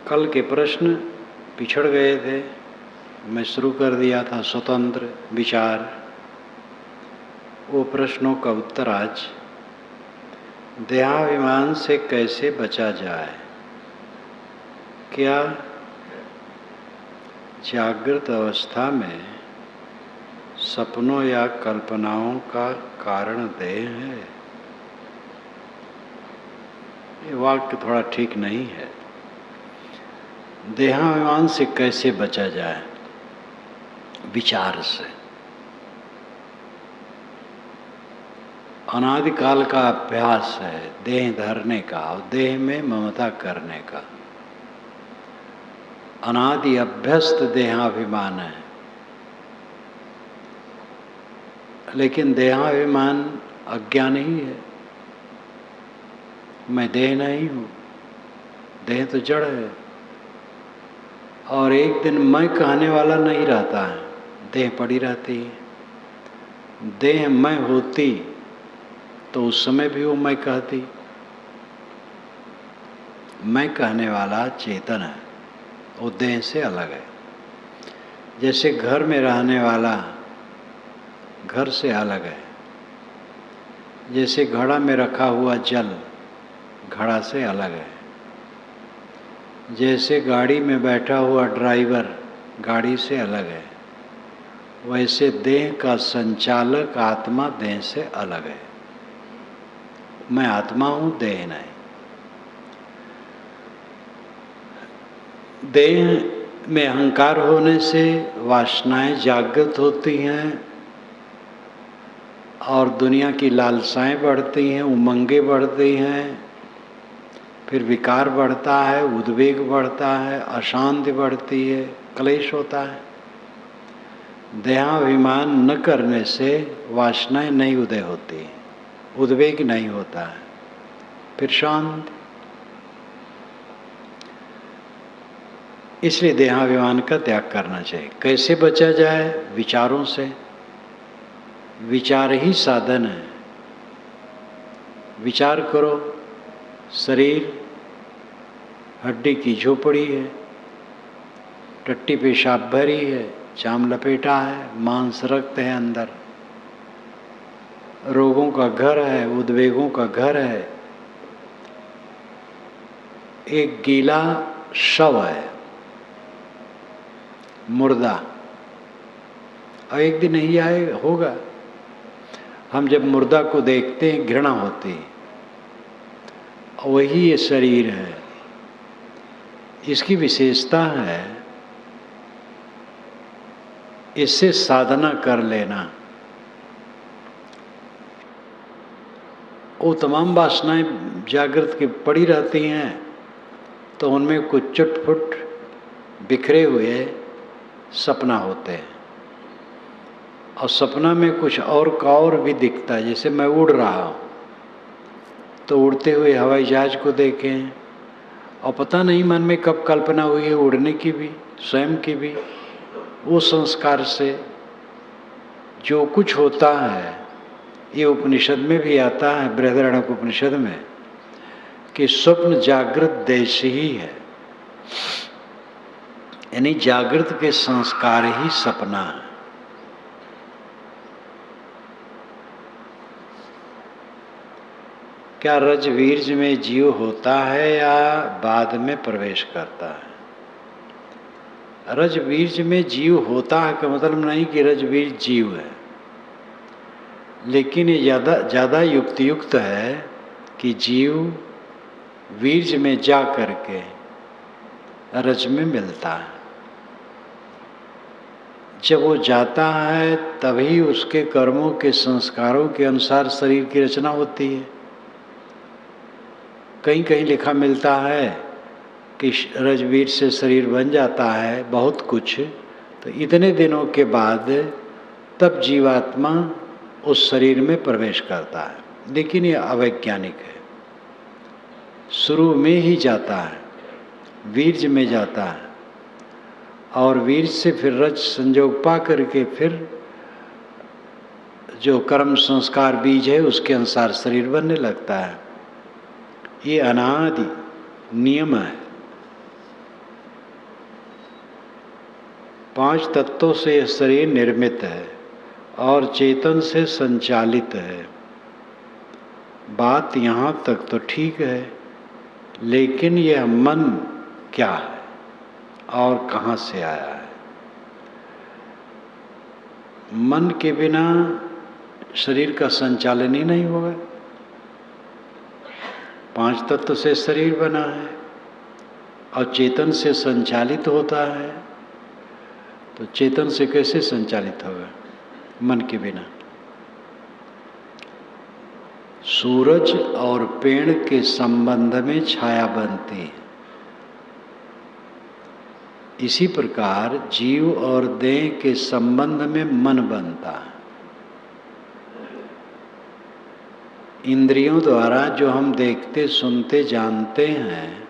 कल के प्रश्न पिछड़ गए थे। मैं शुरू कर दिया था स्वतंत्र विचार। वो प्रश्नों का उत्तर आज, देहाभिमान से कैसे बचा जाए। क्या जागृत अवस्था में सपनों या कल्पनाओं का कारण देह है? ये वाक्य थोड़ा ठीक नहीं है। देहाभिमान से कैसे बचा जाए? विचार से। अनादिकाल का अभ्यास है देह धरने का और देह में ममता करने का। अनादि अभ्यस्त देहाभिमान है, लेकिन देहाभिमान अज्ञान ही है। मैं देह नहीं हूँ, देह तो जड़ है। और एक दिन मैं कहने वाला नहीं रहता है, देह पड़ी रहती है। देह मैं होती तो उस समय भी वो मैं कहती। मैं कहने वाला चेतन है, वो देह से अलग है। जैसे घर में रहने वाला घर से अलग है, जैसे घड़ा में रखा हुआ जल घड़ा से अलग है, जैसे गाड़ी में बैठा हुआ ड्राइवर गाड़ी से अलग है, वैसे देह का संचालक आत्मा देह से अलग है। मैं आत्मा हूँ, देह नहीं। देह में अहंकार होने से वासनाएं जागृत होती हैं और दुनिया की लालसाएं बढ़ती हैं, उमंगें बढ़ती हैं, फिर विकार बढ़ता है, उद्वेग बढ़ता है, अशांति बढ़ती है, क्लेश होता है। देहाभिमान न करने से वासनाएं नहीं उदय होती, उद्वेग नहीं होता है, फिर शांति। इसलिए देहाभिमान का त्याग करना चाहिए। कैसे बचा जाए? विचारों से। विचार ही साधन है। विचार करो, शरीर हड्डी की झोपड़ी है, टट्टी पेशाब भरी है, चाम लपेटा है, मांस रक्त है अंदर, रोगों का घर है, उद्वेगों का घर है, एक गीला शव है, मुर्दा। और एक दिन नहीं आए होगा। हम जब मुर्दा को देखते हैं घृणा होती है। वही ये शरीर है। इसकी विशेषता है इससे साधना कर लेना। वो तमाम वासनाएं जागृत की पड़ी रहती हैं, तो उनमें कुछ चुटपुट बिखरे हुए सपना होते हैं। और सपना में कुछ और का और भी दिखता है। जैसे मैं उड़ रहा हूँ तो उड़ते हुए हवाई जहाज को देखें, और पता नहीं मन में कब कल्पना हुई है उड़ने की भी, स्वयं की भी। वो संस्कार से जो कुछ होता है, ये उपनिषद में भी आता है, बृहदारण्यक उपनिषद में, कि स्वप्न जागृत देश ही है। यानी जागृत के संस्कार ही सपना है। क्या रजवीर्ज में जीव होता है या बाद में प्रवेश करता है? रजवीर्ज में जीव होता है का मतलब नहीं कि रजवीर्ज जीव है, लेकिन ये ज़्यादा युक्तियुक्त है कि जीव वीर्ज में जा करके रज में मिलता है। जब वो जाता है तभी उसके कर्मों के संस्कारों के अनुसार शरीर की रचना होती है। कहीं कहीं लिखा मिलता है कि रजवीर से शरीर बन जाता है बहुत कुछ, तो इतने दिनों के बाद तब जीवात्मा उस शरीर में प्रवेश करता है। लेकिन ये अवैज्ञानिक है। शुरू में ही जाता है, वीर्ज में जाता है, और वीर्ज से फिर रज संयोग पा करके फिर जो कर्म संस्कार बीज है उसके अनुसार शरीर बनने लगता है। ये अनादि नियम है। 5 तत्वों से यह शरीर निर्मित है और चेतन से संचालित है। बात यहाँ तक तो ठीक है, लेकिन यह मन क्या है और कहाँ से आया है? मन के बिना शरीर का संचालन ही नहीं होगा। 5 तत्व से शरीर बना है और चेतन से संचालित होता है, तो चेतन से कैसे संचालित होगा मन के बिना? सूरज और पेड़ के संबंध में छाया बनती है, इसी प्रकार जीव और देह के संबंध में मन बनता है। इंद्रियों द्वारा जो हम देखते, सुनते, जानते हैं,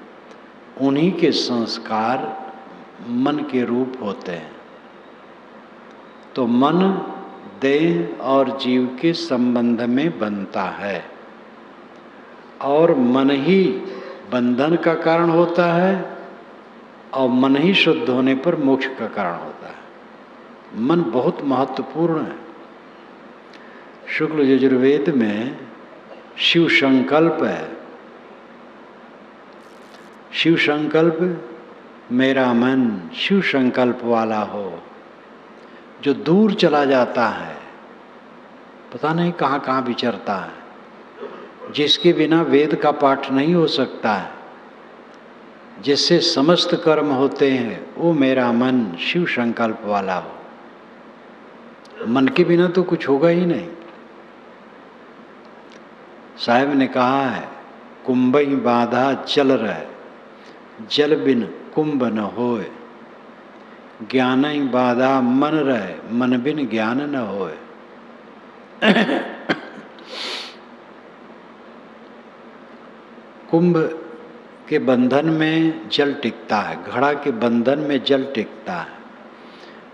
उन्हीं के संस्कार मन के रूप होते हैं। तो मन देह और जीव के संबंध में बनता है और मन ही बंधन का कारण होता है और मन ही शुद्ध होने पर मोक्ष का कारण होता है। मन बहुत महत्वपूर्ण है। शुक्ल यजुर्वेद में शिव संकल्प है। शिव संकल्प, मेरा मन शिव संकल्प वाला हो, जो दूर चला जाता है, पता नहीं कहाँ कहाँ विचरता है, जिसके बिना वेद का पाठ नहीं हो सकता है, जिससे समस्त कर्म होते हैं, वो मेरा मन शिव संकल्प वाला हो। मन के बिना तो कुछ होगा ही नहीं। साहब ने कहा है, कुंभ ही बाधा जल रहे, जल बिन कुंभ न होए। ज्ञान ही बाधा मन रहे, मन बिन ज्ञान न होए। कुंभ के बंधन में जल टिकता है, घड़ा के बंधन में जल टिकता है,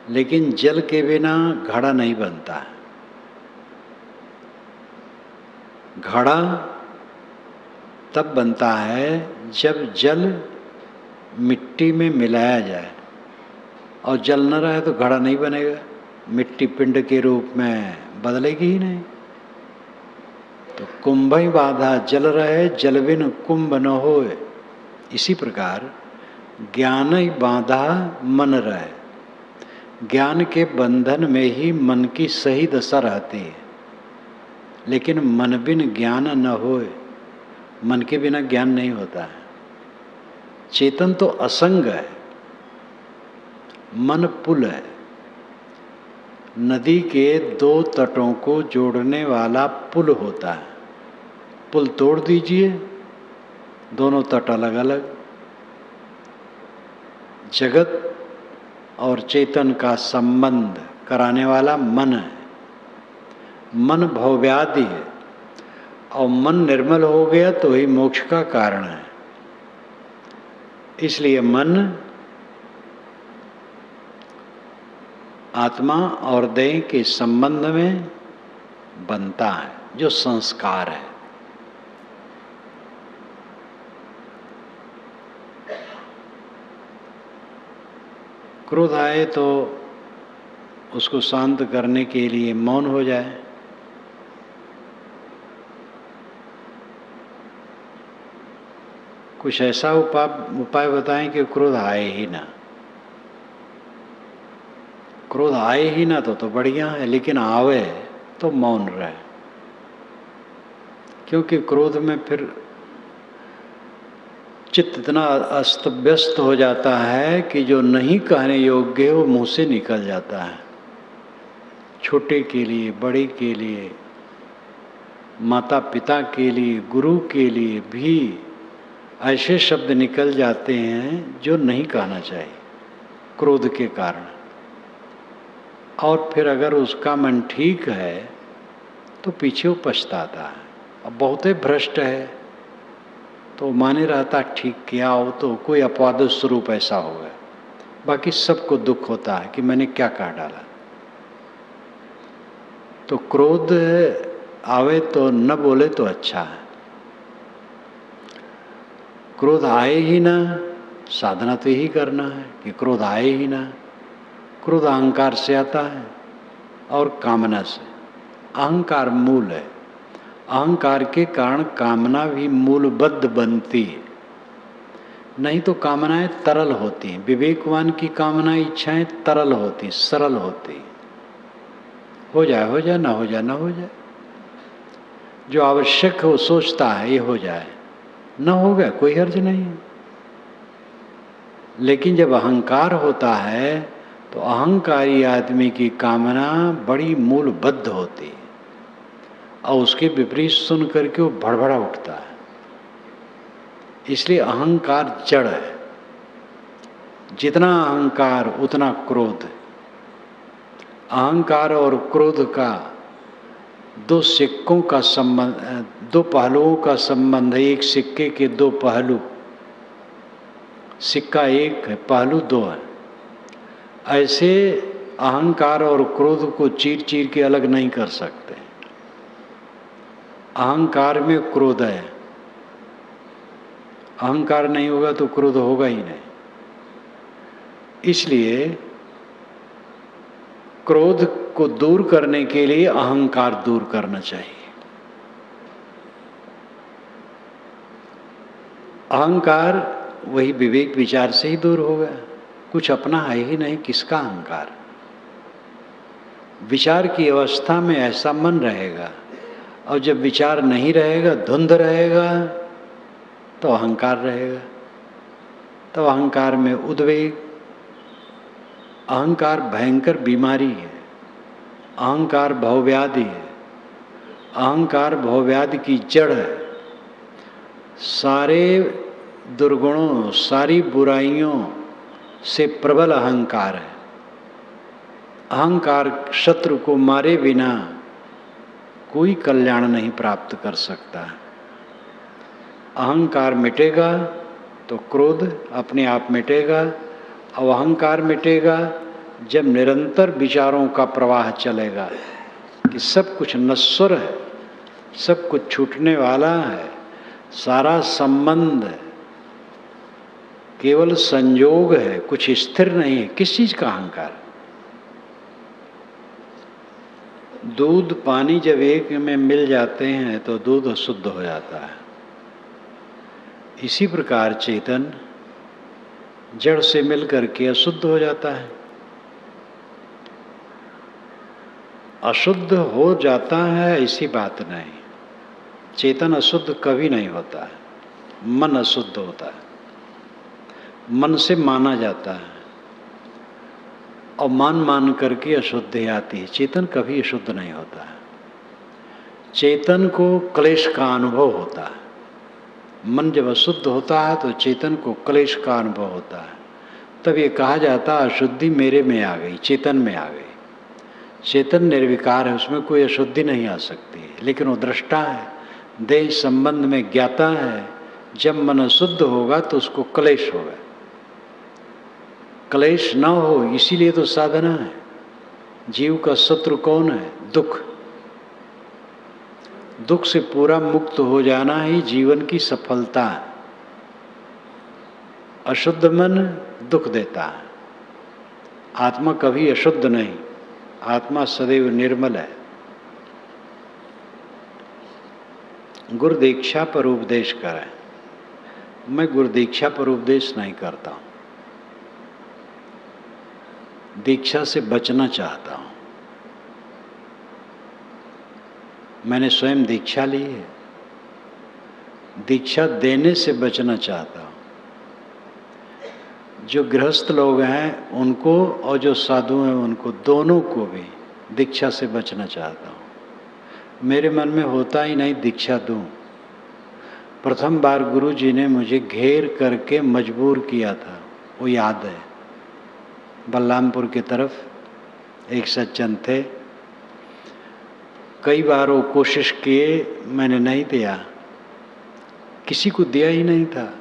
लेकिन जल के बिना घड़ा नहीं बनता है। घड़ा तब बनता है जब जल मिट्टी में मिलाया जाए, और जल न रहे तो घड़ा नहीं बनेगा, मिट्टी पिंड के रूप में बदलेगी ही नहीं। तो कुंभ ही बाधा जल रहे, जल बिन कुंभ न होए। इसी प्रकार ज्ञान ही बाधा मन रहे, ज्ञान के बंधन में ही मन की सही दशा रहती है। लेकिन मन बिन ज्ञान न होए, मन के बिना ज्ञान नहीं होता है। चेतन तो असंग है, मन पुल है। नदी के 2 तटों को जोड़ने वाला पुल होता है। पुल तोड़ दीजिए, दोनों तट अलग अलग। जगत और चेतन का संबंध कराने वाला मन है। मन भवव्याधि है, और मन निर्मल हो गया तो ही मोक्ष का कारण है। इसलिए मन आत्मा और देह के संबंध में बनता है, जो संस्कार है। क्रोध आए तो उसको शांत करने के लिए मौन हो जाए। कुछ ऐसा उपाय बताएं कि क्रोध आए ही ना। क्रोध आए ही ना तो बढ़िया है, लेकिन आवे तो मौन रहे, क्योंकि क्रोध में फिर चित्त इतना अस्त व्यस्त हो जाता है कि जो नहीं कहने योग्य है वो मुंह से निकल जाता है। छोटे के लिए, बड़े के लिए, माता पिता के लिए, गुरु के लिए भी ऐसे शब्द निकल जाते हैं जो नहीं कहना चाहिए, क्रोध के कारण। और फिर अगर उसका मन ठीक है तो पीछे वो पछताता है। अब बहुत ही भ्रष्ट है तो माने रहता ठीक किया हो तो कोई अपवाद स्वरूप ऐसा हो गया, बाकी सबको दुख होता है कि मैंने क्या कह डाला। तो क्रोध आवे तो न बोले तो अच्छा है। क्रोध आए ही ना, साधना तो यही करना है कि क्रोध आए ही ना। क्रोध अहंकार से आता है और कामना से। अहंकार मूल है, अहंकार के कारण कामना भी मूलबद्ध बनती है, नहीं तो कामनाएं तरल होती हैं। विवेकवान की कामनाएं इच्छाएं तरल होती, सरल होती, हो जाए ना हो जाए ना हो जाए, जो आवश्यक है वो सोचता है ये हो जाए, ना हो गया कोई हर्ज नहीं। लेकिन जब अहंकार होता है तो अहंकारी आदमी की कामना बड़ी मूलबद्ध होती है और उसके विपरीत सुन करके वो भड़बड़ा उठता है। इसलिए अहंकार जड़ है, जितना अहंकार उतना क्रोध। अहंकार और क्रोध का दो सिक्कों का संबंध, दो पहलुओं का संबंध है। एक सिक्के के दो पहलू, सिक्का एक है, पहलू दो है। ऐसे अहंकार और क्रोध को चीर चीर के अलग नहीं कर सकते। अहंकार में क्रोध है, अहंकार नहीं होगा तो क्रोध होगा ही नहीं। इसलिए क्रोध को दूर करने के लिए अहंकार दूर करना चाहिए। अहंकार वही विवेक विचार से ही दूर होगा। कुछ अपना है ही नहीं, किसका अहंकार। विचार की अवस्था में ऐसा मन रहेगा, और जब विचार नहीं रहेगा, धुंध रहेगा, तो अहंकार रहेगा। तो अहंकार में उद्वेग, अहंकार भयंकर बीमारी है। अहंकार भवव्याधि है, अहंकार भवव्याधि की जड़ है। सारे दुर्गुणों, सारी बुराइयों से प्रबल अहंकार है। अहंकार शत्रु को मारे बिना कोई कल्याण नहीं प्राप्त कर सकता। अहंकार मिटेगा तो क्रोध अपने आप मिटेगा, और अहंकार मिटेगा जब निरंतर विचारों का प्रवाह चलेगा कि सब कुछ नश्वर है, सब कुछ छूटने वाला है, सारा संबंध केवल संयोग है, कुछ स्थिर नहीं है। किस चीज का अहंकार? दूध पानी जब एक में मिल जाते हैं तो दूध अशुद्ध हो जाता है। इसी प्रकार चेतन जड़ से मिलकर के अशुद्ध हो जाता है। अशुद्ध हो जाता है ऐसी बात नहीं, चेतन अशुद्ध कभी नहीं होता है। मन अशुद्ध होता है, मन से माना जाता है, और मान करके अशुद्धि आती है। चेतन कभी अशुद्ध नहीं होता है। चेतन को क्लेश का अनुभव होता है। मन जब अशुद्ध होता है तो चेतन को क्लेश का अनुभव होता है। तब ये कहा जाता है अशुद्धि मेरे में आ गई, चेतन में आ गई। चेतन निर्विकार है, उसमें कोई अशुद्धि नहीं आ सकती है, लेकिन वो दृष्टा है, देह संबंध में ज्ञाता है। जब मन अशुद्ध होगा तो उसको क्लेश होगा। क्लेश न हो इसीलिए तो साधना है। जीव का शत्रु कौन है? दुख। दुख से पूरा मुक्त हो जाना ही जीवन की सफलता है। अशुद्ध मन दुख देता है। आत्मा कभी अशुद्ध नहीं, आत्मा सदैव निर्मल है। गुरु दीक्षा पर उपदेश करें। मैं गुरु दीक्षा पर उपदेश नहीं करता हूं, दीक्षा से बचना चाहता हूं। मैंने स्वयं दीक्षा ली है, दीक्षा देने से बचना चाहता हूं। जो गृहस्थ लोग हैं उनको और जो साधु हैं उनको, दोनों को भी दीक्षा से बचना चाहता हूं। मेरे मन में होता ही नहीं दीक्षा दूं। प्रथम बार गुरु जी ने मुझे घेर करके मजबूर किया था, वो याद है। बलरामपुर की तरफ एक सज्जन थे, कई बार वो कोशिश किए, मैंने नहीं दिया, किसी को दिया ही नहीं था।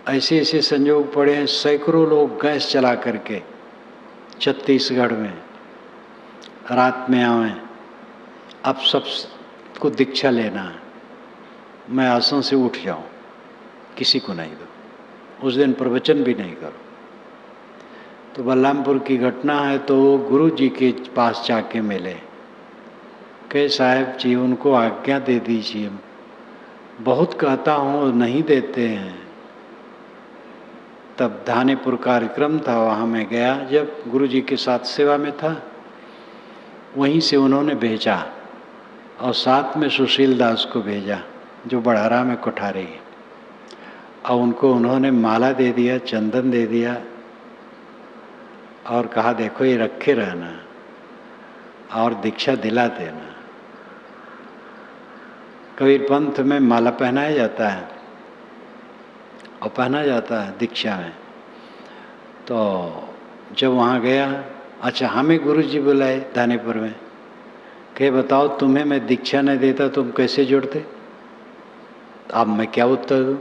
ऐसे ऐसे संयोग पड़े हैं, सैकड़ों लोग गैस चला करके छत्तीसगढ़ में रात में आए, अब सबको दीक्षा लेना है। मैं आसन से उठ जाऊं, किसी को नहीं दो, उस दिन प्रवचन भी नहीं करो। तो बलरामपुर की घटना है। तो वो गुरु जी के पास जाके मिले, कहे साहब जी उनको आज्ञा दे दीजिए, बहुत कहता हूँ नहीं देते हैं। तब धानेपुर कार्यक्रम था, वहाँ मैं गया, जब गुरु जी के साथ सेवा में था, वहीं से उन्होंने भेजा और साथ में सुशील दास को भेजा जो बड़हरा में कोठारी है, और उनको उन्होंने माला दे दिया, चंदन दे दिया और कहा देखो ये रखे रहना और दीक्षा दिला देना। कबीर पंथ में माला पहनाया जाता है और पहना जाता है दीक्षा में। तो जब वहाँ गया, अच्छा हमें गुरु जी बुलाए धानेपुर में, कहे बताओ तुम्हें मैं दीक्षा नहीं देता तुम कैसे जुड़ते? अब मैं क्या उत्तर दूँ?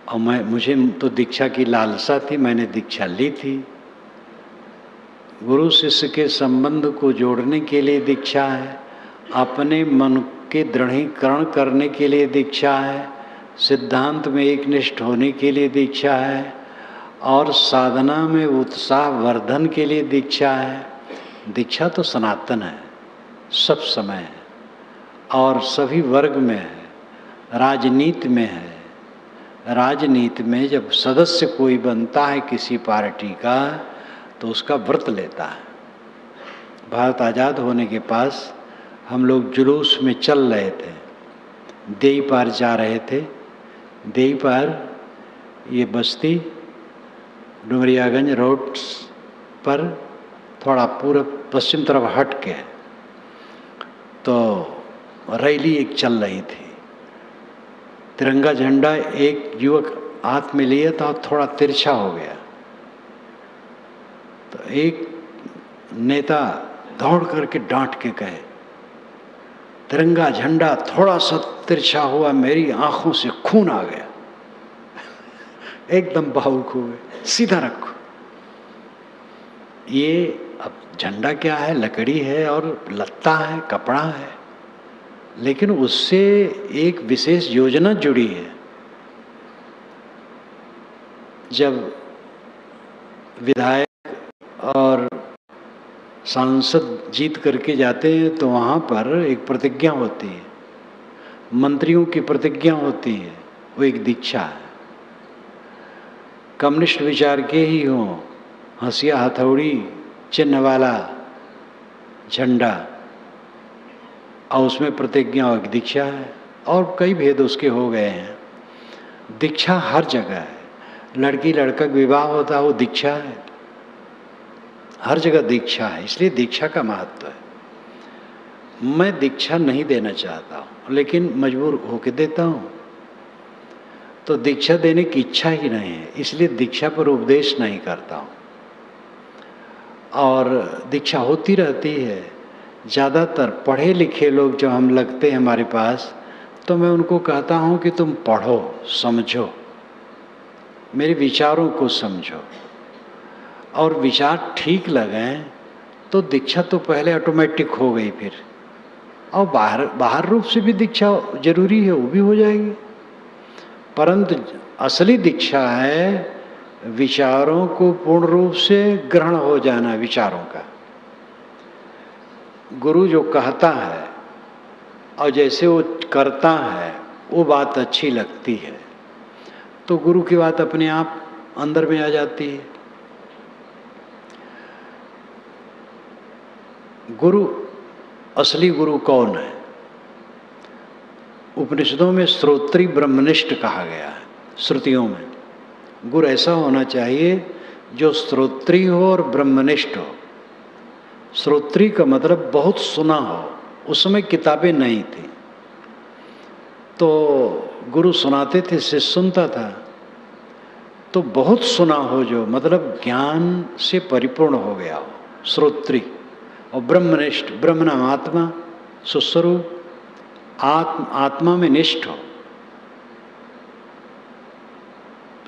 और मुझे तो दीक्षा की लालसा थी, मैंने दीक्षा ली थी। गुरु शिष्य के संबंध को जोड़ने के लिए दीक्षा है, अपने मन के दृढ़ीकरण करने के लिए दीक्षा है, सिद्धांत में एकनिष्ठ होने के लिए दीक्षा है, और साधना में उत्साह वर्धन के लिए दीक्षा है। दीक्षा तो सनातन है, सब समय है और सभी वर्ग में है, राजनीति में है। राजनीति में जब सदस्य कोई बनता है किसी पार्टी का तो उसका व्रत लेता है। भारत आज़ाद होने के पास हम लोग जुलूस में चल रहे थे, देई पार जा रहे थे। देई पार ये बस्ती डुमरियागंज रोड पर थोड़ा पूर्व पश्चिम तरफ हट के, तो रैली एक चल रही थी। तिरंगा झंडा एक युवक हाथ में लिया था और थोड़ा तिरछा हो गया, तो एक नेता दौड़ करके डांट के कहे तिरंगा झंडा थोड़ा सा तिरछा हुआ, मेरी आंखों से खून आ गया। एकदम भावुक हो गए, सीधा रखो। ये अब झंडा क्या है, लकड़ी है और लत्ता है, कपड़ा है, लेकिन उससे एक विशेष योजना जुड़ी है। जब विधायक और सांसद जीत करके जाते हैं तो वहाँ पर एक प्रतिज्ञा होती है, मंत्रियों की प्रतिज्ञा होती है, वो एक दीक्षा है। कम्युनिस्ट विचार के ही हों, हंसिया हथौड़ी चिन्ह वाला झंडा, और उसमें प्रतिज्ञा और दीक्षा है, और कई भेद उसके हो गए हैं। दीक्षा हर जगह है, लड़की लड़का विवाह होता है वो दीक्षा है, हर जगह दीक्षा है, इसलिए दीक्षा का महत्व है। मैं दीक्षा नहीं देना चाहता हूँ लेकिन मजबूर होकर देता हूँ। तो दीक्षा देने की इच्छा ही नहीं है, इसलिए दीक्षा पर उपदेश नहीं करता हूँ। और दीक्षा होती रहती है। ज़्यादातर पढ़े लिखे लोग जब हम लगते हैं हमारे पास, तो मैं उनको कहता हूँ कि तुम पढ़ो, समझो, मेरे विचारों को समझो, और विचार ठीक लगें तो दीक्षा तो पहले ऑटोमेटिक हो गई फिर, और बाहर रूप से भी दीक्षा जरूरी है, वो भी हो जाएगी। परंतु असली दीक्षा है विचारों को पूर्ण रूप से ग्रहण हो जाना, विचारों का। गुरु जो कहता है और जैसे वो करता है वो बात अच्छी लगती है, तो गुरु की बात अपने आप अंदर में आ जाती है। गुरु, असली गुरु कौन है? उपनिषदों में श्रोत्री ब्रह्मनिष्ठ कहा गया है। श्रुतियों में गुरु ऐसा होना चाहिए जो श्रोत्री हो और ब्रह्मनिष्ठ हो। श्रोत्री का मतलब बहुत सुना हो, उस समय किताबें नहीं थी तो गुरु सुनाते थे, शिष्य सुनता था। तो बहुत सुना हो जो मतलब ज्ञान से परिपूर्ण हो गया हो, श्रोत्री। और ब्रह्मनिष्ठ, ब्रह्म नाम आत्मा, सुस्वरूप, आत्मा में निष्ठ हो,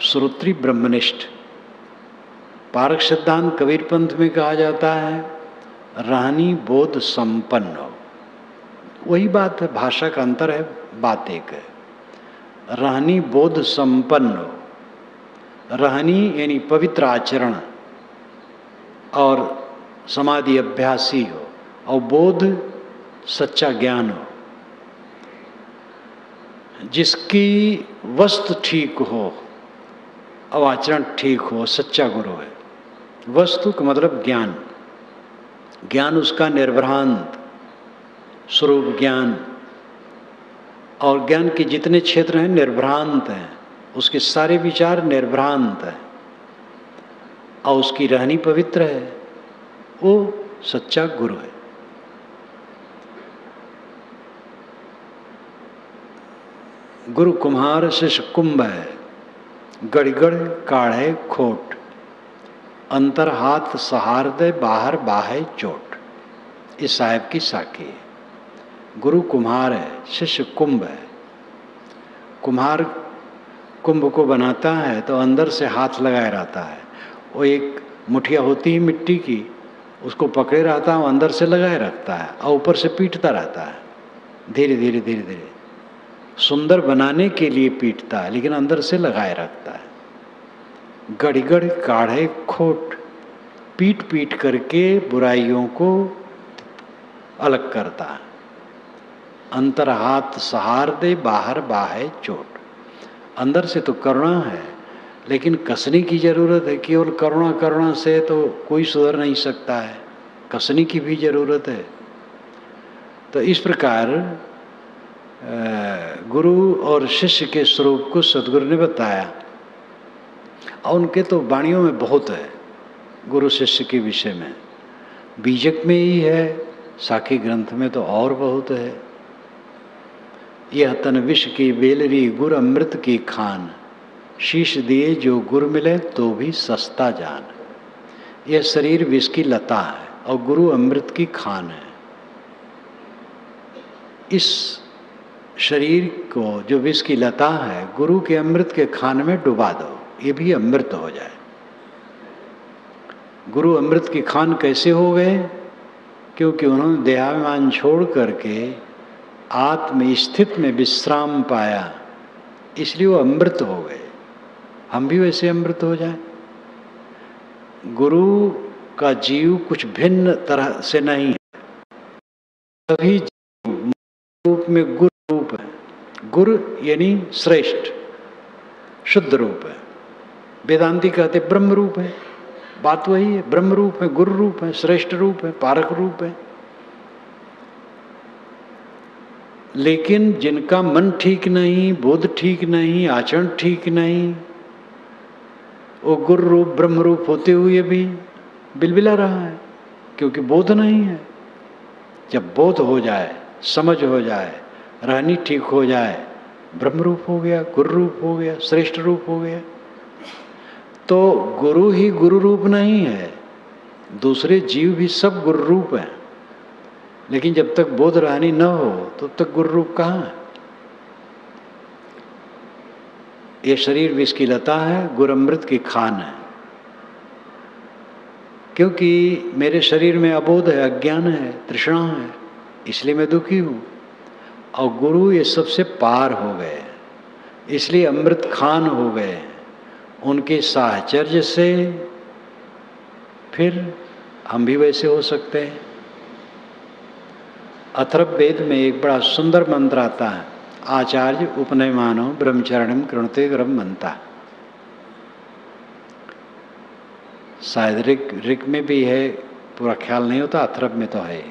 श्रोत्री ब्रह्मनिष्ठ। पारक सिद्धांत कबीर पंथ में कहा जाता है रहनी बोध संपन्न हो। वही बात है, भाषा का अंतर है, बात एक है। रहनी बोध संपन्न हो, रहनी यानी पवित्र आचरण, और समाधि अभ्यासी हो, और बोध सच्चा ज्ञान हो, जिसकी वस्तु ठीक हो और आचरण ठीक हो, सच्चा गुरु है। वस्तु का मतलब ज्ञान, ज्ञान उसका निर्भ्रांत स्वरूप ज्ञान, और ज्ञान के जितने क्षेत्र हैं निर्भ्रांत हैं, उसके सारे विचार निर्भ्रांत हैं, और उसकी रहनी पवित्र है, वो सच्चा गुरु है। गुरु कुम्हार शिष्य कुंभ है, गड़गड़ काढ़े खोट, अंतर हाथ सहार दे बाहर बाहे चोट। इस साहिब की साखी है। गुरु कुम्हार है, शिष्य कुंभ है। कुम्हार कुंभ को बनाता है तो अंदर से हाथ लगाए रहता है, वो एक मुठिया होती है मिट्टी की, उसको पकड़े रहता है, वो अंदर से लगाए रखता है और ऊपर से पीटता रहता है, धीरे धीरे धीरे धीरे सुंदर बनाने के लिए पीटता है, लेकिन अंदर से लगाए रखता है। गड़गड़ काढ़े खोट, पीट पीट करके बुराइयों को अलग करता है। अंतर हाथ सहार दे बाहर बाहे चोट। अंदर से तो करुणा है, लेकिन कसने की जरूरत है। केवल करुणा करुणा से तो कोई सुधर नहीं सकता है, कसने की भी जरूरत है। तो इस प्रकार गुरु और शिष्य के स्वरूप को सदगुरु ने बताया, और उनके तो वाणियों में बहुत है गुरु शिष्य के विषय में। बीजक में ही है, साखी ग्रंथ में तो और बहुत है। यह तन विष की बेलरी गुर अमृत की खान, शीश दिए जो गुर मिले तो भी सस्ता जान। यह शरीर विष की लता है और गुरु अमृत की खान है। इस शरीर को जो विष की लता है, गुरु के अमृत के खान में डुबा दो, ये भी अमृत हो जाए। गुरु अमृत की खान कैसे हो गए? क्योंकि उन्होंने देहाभिमान छोड़ करके आत्म स्थित में विश्राम पाया, इसलिए वो अमृत हो गए। हम भी वैसे अमृत हो जाएं। गुरु का जीव कुछ भिन्न तरह से नहीं है, सभी जीव रूप में गुरु रूप है। गुरु यानी श्रेष्ठ शुद्ध रूप है। वेदांती कहते ब्रह्म रूप है, बात वही है। ब्रह्म रूप है, गुरु रूप है, श्रेष्ठ रूप है, पारक रूप है। लेकिन जिनका मन ठीक नहीं, बोध ठीक नहीं, आचरण ठीक नहीं, वो गुरु रूप ब्रह्म रूप होते हुए भी बिलबिला रहा है, क्योंकि बोध नहीं है। जब बोध हो जाए, समझ हो जाए, रहनी ठीक हो जाए, ब्रह्म रूप हो गया, गुरु रूप हो गया, श्रेष्ठ रूप हो गया। तो गुरु ही गुरु रूप नहीं है, दूसरे जीव भी सब गुरु रूप हैं। लेकिन जब तक बोध रहनी न हो तब तक गुरु रूप कहाँ है? ये शरीर विष की लता है, गुरु अमृत की खान है। क्योंकि मेरे शरीर में अबोध है, अज्ञान है, तृष्णा है, इसलिए मैं दुखी हूँ। और गुरु ये सबसे पार हो गए, इसलिए अमृत खान हो गए। उनके साहचर्य से फिर हम भी वैसे हो सकते हैं। अथर्ववेद में एक बड़ा सुंदर मंत्र आता है, आचार्य उपनयमानो ब्रह्मचरणम कृणुते ग्रह्मंता। शायद ऋग में भी है, पूरा ख्याल नहीं होता, अथर्व में तो है।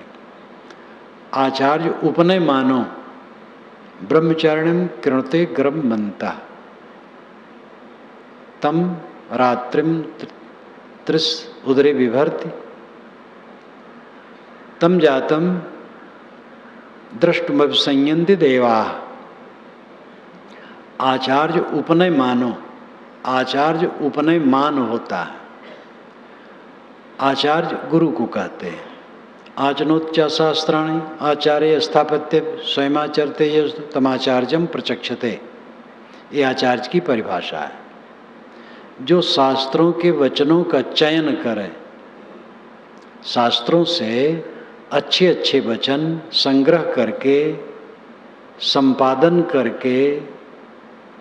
आचार्य उपनय मानो ब्रह्मचरणम कृणुते ग्रह्मंता, तम रात्रिम त्रिस उदरे विभर्ति, तम जातम द्रष्टुमभिसंयन्ति देवा। आचार्य उपनय मानो, आचार्य उपनय मान होता है। आचार्य गुरु को कहते हैं। आचनोच्चा शास्त्राणि आचार्य स्थापत्य स्वयमाचरते तमाचार्यम प्रचक्षते, ये आचार्य की परिभाषा है। जो शास्त्रों के वचनों का चयन करे, शास्त्रों से अच्छे अच्छे वचन संग्रह करके, संपादन करके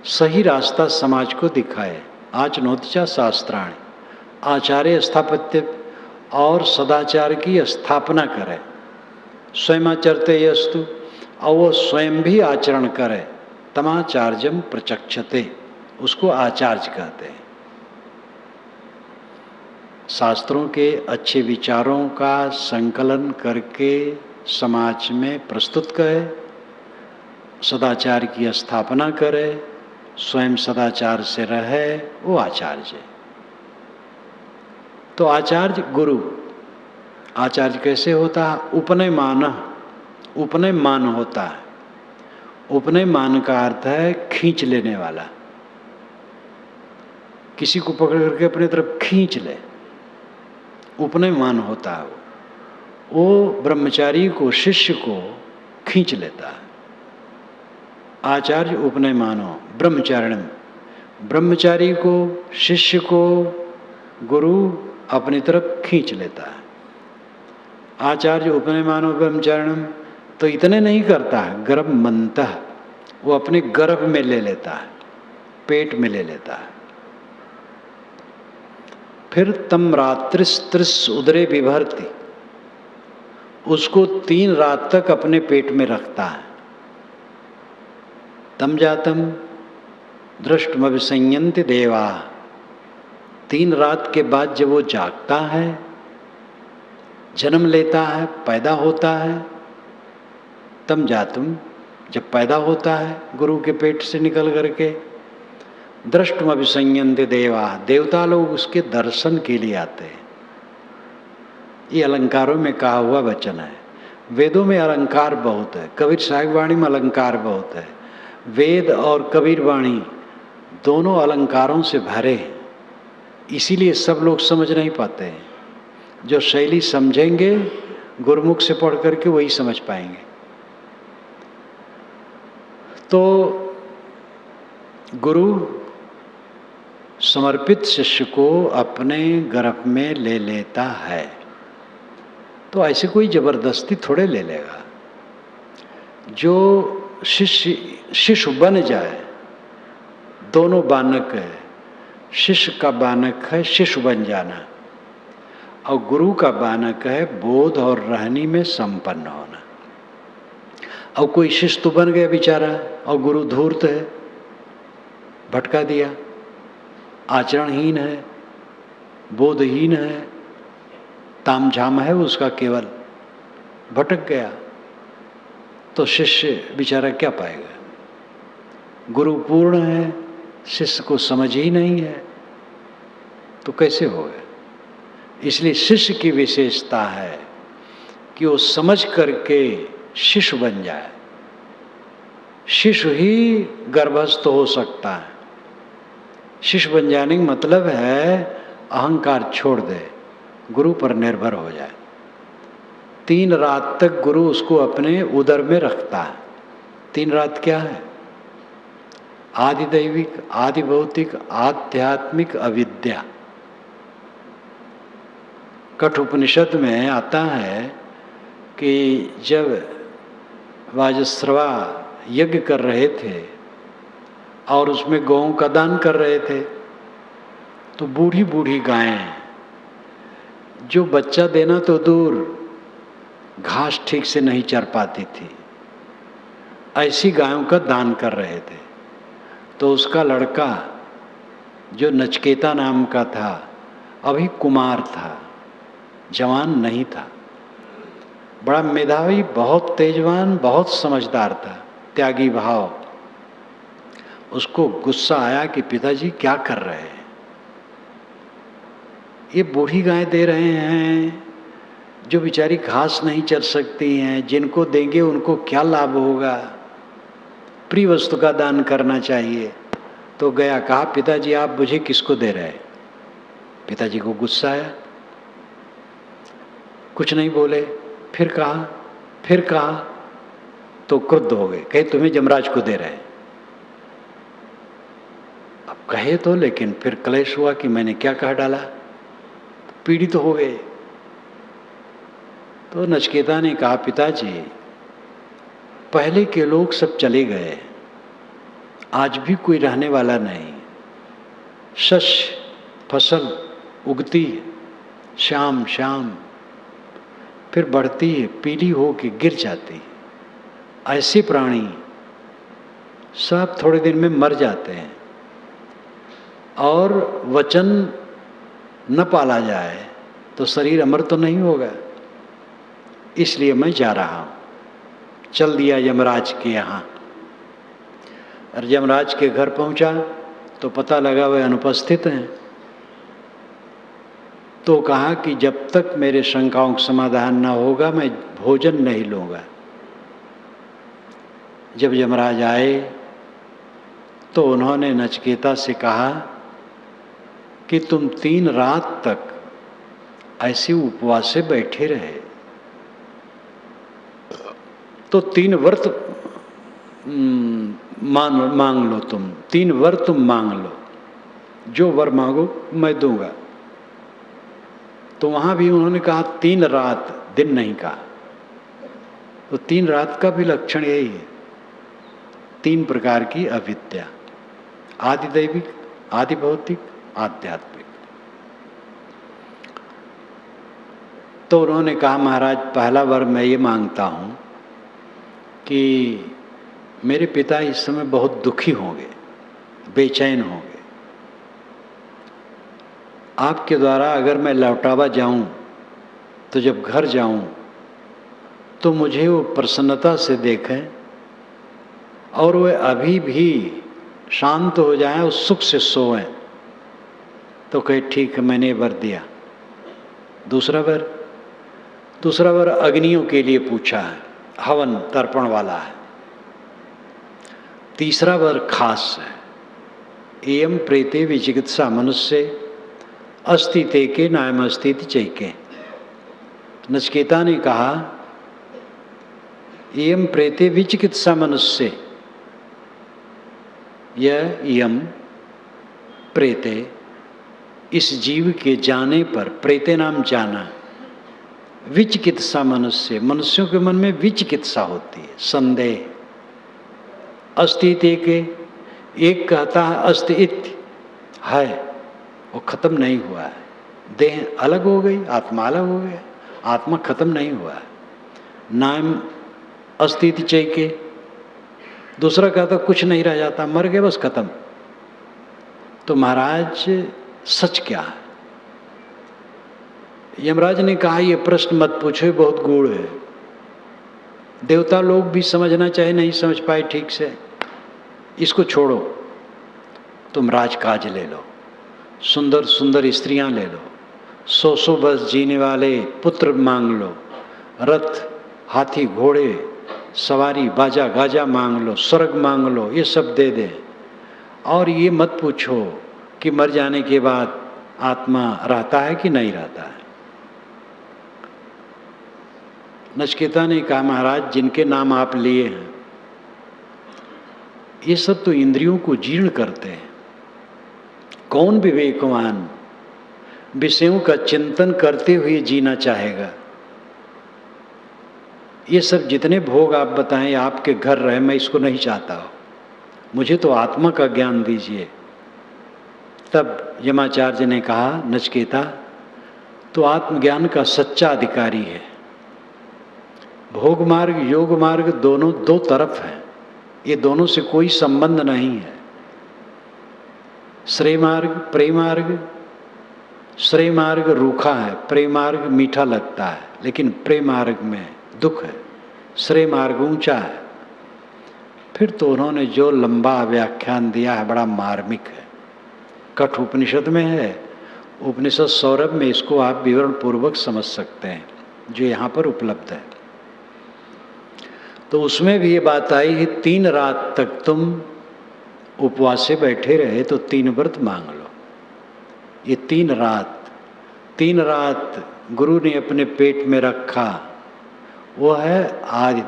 सही रास्ता समाज को दिखाए। आचनोच्चा शास्त्राणि, आचार्य स्थापत्य, और सदाचार की स्थापना करे। स्वयमाचरते यस्तु, और वो स्वयं भी आचरण करे। तमाचार्यम प्रचक्षते, उसको आचार्य कहते हैं। शास्त्रों के अच्छे विचारों का संकलन करके समाज में प्रस्तुत करे, सदाचार की स्थापना करे, स्वयं सदाचार से रहे, वो आचार्य। तो आचार्य गुरु। आचार्य कैसे होता है? उपनयमान, उपनयमान होता है। उपनयमान का अर्थ है खींच लेने वाला, किसी को पकड़ करके अपनी तरफ खींच ले, उपनयमान होता है। वो ब्रह्मचारी को, शिष्य को खींच लेता है। आचार्य उपनयमानो ब्रह्मचारिणम, ब्रह्मचारी को, शिष्य को गुरु अपनी तरफ खींच लेता है। आचार्य उपनयमानो ब्रह्मचारिणम, तो इतने नहीं करता है, गर्भ मंतः, वो अपने गर्भ में ले लेता है, पेट में ले लेता है। फिर तम रात्रिस्त्रिस उदरे विभर्ति, उसको 3 रात तक अपने पेट में रखता है। तम जातम दृष्टमभिसंयन्ति देवा, 3 रात के बाद जब वो जागता है, जन्म लेता है, पैदा होता है, तम जातम, जब पैदा होता है गुरु के पेट से निकल करके, दृष्टमभिसंयन्ति देवा, देवता लोग उसके दर्शन के लिए आते हैं। ये अलंकारों में कहा हुआ वचन है। वेदों में अलंकार बहुत है, कबीर साहिब वाणी में अलंकार बहुत है। वेद और कबीर वाणी दोनों अलंकारों से भरे हैं, इसीलिए सब लोग समझ नहीं पाते हैं। जो शैली समझेंगे गुरुमुख से पढ़ करके वही समझ पाएंगे। तो गुरु समर्पित शिष्य को अपने गर्भ में ले लेता है। तो ऐसे कोई जबरदस्ती थोड़े ले लेगा। जो शिष्य बन जाए, दोनों बानक है, शिष्य का बानक है शिष्य बन जाना, और गुरु का बानक है बोध और रहनी में संपन्न होना। और कोई शिष्य तो बन गया बेचारा, और गुरु धूर्त है, भटका दिया, आचरणहीन है, बोधहीन है, तामझाम है उसका, केवल भटक गया, तो शिष्य बेचारा क्या पाएगा? गुरु पूर्ण है, शिष्य को समझ ही नहीं है, तो कैसे होगा? इसलिए शिष्य की विशेषता है कि वो समझ करके शिष्य बन जाए। शिष्य ही गर्भस्थ हो सकता है। शिष्य बन जाने का मतलब है अहंकार छोड़ दे, गुरु पर निर्भर हो जाए। 3 रात तक गुरु उसको अपने उदर में रखता है। 3 रात क्या है? आदि दैविक, आदि भौतिक, आध्यात्मिक अविद्या। कठोपनिषद में आता है कि जब वाजश्रवा यज्ञ कर रहे थे और उसमें गौओं का दान कर रहे थे, तो बूढ़ी बूढ़ी गायें, जो बच्चा देना तो दूर, घास ठीक से नहीं चर पाती थी, ऐसी गायों का दान कर रहे थे। तो उसका लड़का जो नचकेता नाम का था, अभी कुमार था, जवान नहीं था, बड़ा मेधावी, बहुत तेजवान, बहुत समझदार था, त्यागी भाव। उसको गुस्सा आया कि पिताजी क्या कर रहे हैं? ये बूढ़ी गाय दे रहे हैं जो बेचारी घास नहीं चर सकती हैं, जिनको देंगे उनको क्या लाभ होगा? प्रिय वस्तु का दान करना चाहिए। तो गया, कहा पिताजी आप मुझे किसको दे रहे हैं? पिताजी को गुस्सा आया, कुछ नहीं बोले। फिर कहा तो क्रुद्ध हो गए, कहे तुम्हें जमराज को दे रहे हैं। अब कहे तो, लेकिन फिर क्लेश हुआ कि मैंने क्या कह डाला, पीड़ित तो हो गए। तो नचकेता ने कहा पिताजी पहले के लोग सब चले गए, आज भी कोई रहने वाला नहीं। शस्य फसल उगती, श्याम श्याम, फिर बढ़ती है, पीली हो के गिर जाती है। ऐसे प्राणी सब थोड़े दिन में मर जाते हैं। और वचन न पाला जाए तो शरीर अमर तो नहीं होगा। इसलिए मैं जा रहा हूँ। चल दिया यमराज के यहाँ। और यमराज के घर पहुँचा तो पता लगा वह अनुपस्थित हैं। तो कहा कि जब तक मेरे शंकाओं का समाधान न होगा मैं भोजन नहीं लूँगा। जब यमराज आए तो उन्होंने नचिकेता से कहा कि तुम 3 रात तक ऐसे उपवास से बैठे रहे, तो 3 व्रत मांग लो। तुम 3 वर तुम मांग लो, जो वर मांगो मैं दूंगा। तो वहां भी उन्होंने कहा 3 रात, दिन नहीं कहा। तो 3 रात का भी लक्षण यही है, 3 प्रकार की अविद्या, आदि दैविक, आदि भौतिक, आध्यात्मिक। तो उन्होंने कहा महाराज पहला वर मैं ये मांगता हूँ कि मेरे पिता इस समय बहुत दुखी होंगे, बेचैन होंगे। आपके द्वारा अगर मैं लौटावा जाऊं तो जब घर जाऊं तो मुझे वो प्रसन्नता से देखें और वे अभी भी शांत हो जाएं और सुख से सोएं। तो कहे ठीक है, मैंने वर दिया। दूसरा वर अग्नियों के लिए पूछा है, हवन तर्पण वाला है। तीसरा वर खास है, एयम प्रेते विचिकित्सा मनुष्य अस्ति ते के नायम अस्तिति चैके। नचिकेता ने कहा एयम प्रेते विचिकित्सा मनुष्य, यह यम प्रेते इस जीव के जाने पर, प्रेते नाम जाना, विचिकित्सा मनुष्य, मनुष्यों के मन में विचिकित्सा होती है, संदेह। अस्तित्व के एक कहता है अस्तित्व है, वो खत्म नहीं हुआ है। देह अलग हो गई, आत्मा अलग हो गया, आत्मा खत्म नहीं हुआ है। नाम अस्तित्व के दूसरा कहता कुछ नहीं रह जाता, मर गए बस खत्म। तो महाराज सच क्या है? यमराज ने कहा ये प्रश्न मत पूछो, बहुत गूढ़ है। देवता लोग भी समझना चाहे नहीं समझ पाए ठीक से, इसको छोड़ो। तुम राजकाज ले लो, सुंदर सुंदर स्त्रियां ले लो, 100 वर्ष जीने वाले पुत्र मांग लो, रथ हाथी घोड़े सवारी बाजा गाजा मांग लो, स्वर्ग मांग लो, ये सब दे दे। और ये मत पूछो कि मर जाने के बाद आत्मा रहता है कि नहीं रहता है। नचिकेता ने कहा महाराज जिनके नाम आप लिए हैं ये सब तो इंद्रियों को जीर्ण करते हैं। कौन विवेकवान विषयों का चिंतन करते हुए जीना चाहेगा? ये सब जितने भोग आप बताएं आपके घर रहे, मैं इसको नहीं चाहता हूँ। मुझे तो आत्मा का ज्ञान दीजिए। तब यमाचार्य ने कहा नचिकेता तो आत्मज्ञान का सच्चा अधिकारी है। भोग मार्ग योग मार्ग दोनों 2 तरफ हैं, ये दोनों से कोई संबंध नहीं है। श्रेय मार्ग प्रेम मार्ग, श्रेय मार्ग रूखा है, प्रेम मार्ग मीठा लगता है, लेकिन प्रेम मार्ग में दुख है, श्रेय मार्ग ऊंचा है। फिर तो उन्होंने जो लंबा व्याख्यान दिया है बड़ा मार्मिक है, कठ उपनिषद में है। उपनिषद सौरभ में इसको आप विवरण पूर्वक समझ सकते हैं, जो यहाँ पर उपलब्ध है। तो उसमें भी ये बात आई है 3 रात तक तुम उपवास से बैठे रहे तो 3 व्रत मांग लो। ये 3 रात गुरु ने अपने पेट में रखा, वो है आदि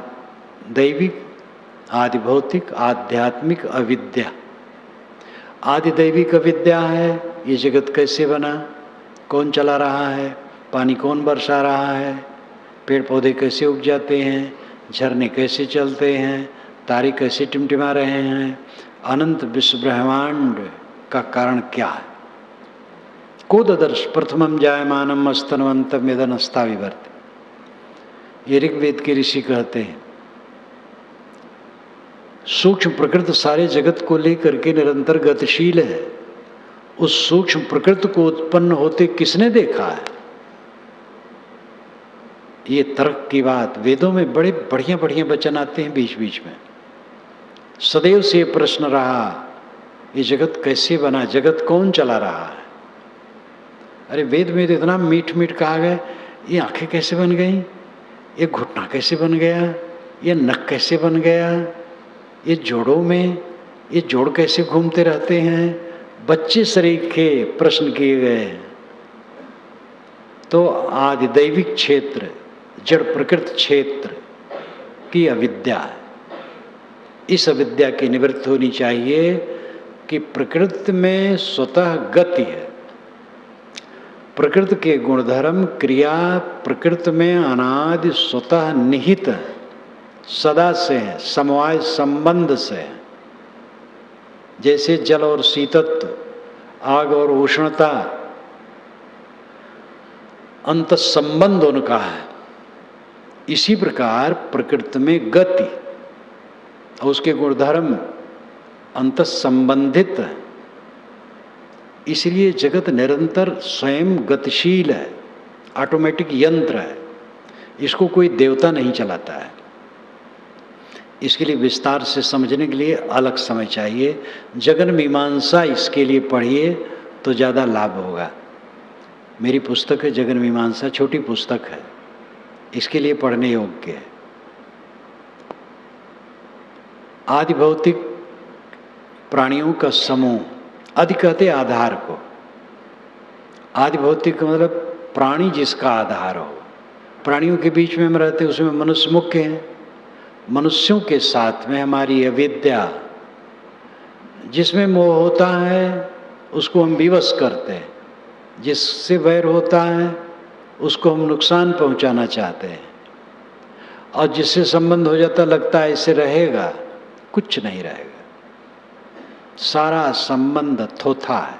दैविक, आदि भौतिक, आध्यात्मिक अविद्या। आदि दैविक अविद्या है, ये जगत कैसे बना, कौन चला रहा है, पानी कौन बरसा रहा है, पेड़ पौधे कैसे उग जाते हैं, झरने कैसे चलते हैं, तारे कैसे टिमटिमा रहे हैं, अनंत विश्व ब्रह्मांड का कारण क्या है, को ददर्श प्रथमम जायमानम स्तनवंतम यदनस्ता विवर्त। ये ऋग्वेद के ऋषि कहते हैं सूक्ष्म प्रकृति सारे जगत को लेकर के निरंतर गतिशील है। उस सूक्ष्म प्रकृति को उत्पन्न होते किसने देखा है? ये तर्क की बात, वेदों में बड़े बढ़िया बढ़िया वचन आते हैं बीच बीच में। सदैव से प्रश्न रहा ये जगत कैसे बना, जगत कौन चला रहा है? अरे वेद में तो इतना मीठ मीठ कहा गया, ये आंखें कैसे बन गई, ये घुटना कैसे बन गया, ये नक कैसे बन गया, ये जोड़ों में ये जोड़ कैसे घूमते रहते हैं, बच्चे शरीर के प्रश्न किए गए हैं। तो आदि दैविक क्षेत्र, जड़ प्रकृति क्षेत्र की अविद्या है। इस अविद्या की निवृत्ति होनी चाहिए कि प्रकृति में स्वतः गति है, प्रकृति के गुणधर्म क्रिया प्रकृति में अनादि स्वतः निहित है, सदा से है, समवाय संबंध से है। जैसे जल और शीतत्व, आग और उष्णता अंत संबंध उनका है, इसी प्रकार प्रकृति में गति और उसके गुणधर्म अंत संबंधित है। इसलिए जगत निरंतर स्वयं गतिशील है, ऑटोमेटिक यंत्र है, इसको कोई देवता नहीं चलाता है। इसके लिए विस्तार से समझने के लिए अलग समय चाहिए। जगन मीमांसा इसके लिए पढ़िए तो ज़्यादा लाभ होगा। मेरी पुस्तक है जगन मीमांसा, छोटी पुस्तक है, इसके लिए पढ़ने योग्य है। आदि भौतिक प्राणियों का समूह, आदि कहते आधार को। आदि भौतिक का मतलब प्राणी जिसका आधार हो। प्राणियों के बीच में हम रहते हैं, उसमें मनुष्य मुख्य हैं। मनुष्यों के साथ में हमारी अविद्या, जिसमें मोह होता है उसको हम विवश करते हैं, जिससे वैर होता है उसको हम नुकसान पहुंचाना चाहते हैं, और जिससे संबंध हो जाता लगता है इससे रहेगा, कुछ नहीं रहेगा। सारा संबंध थोथा है।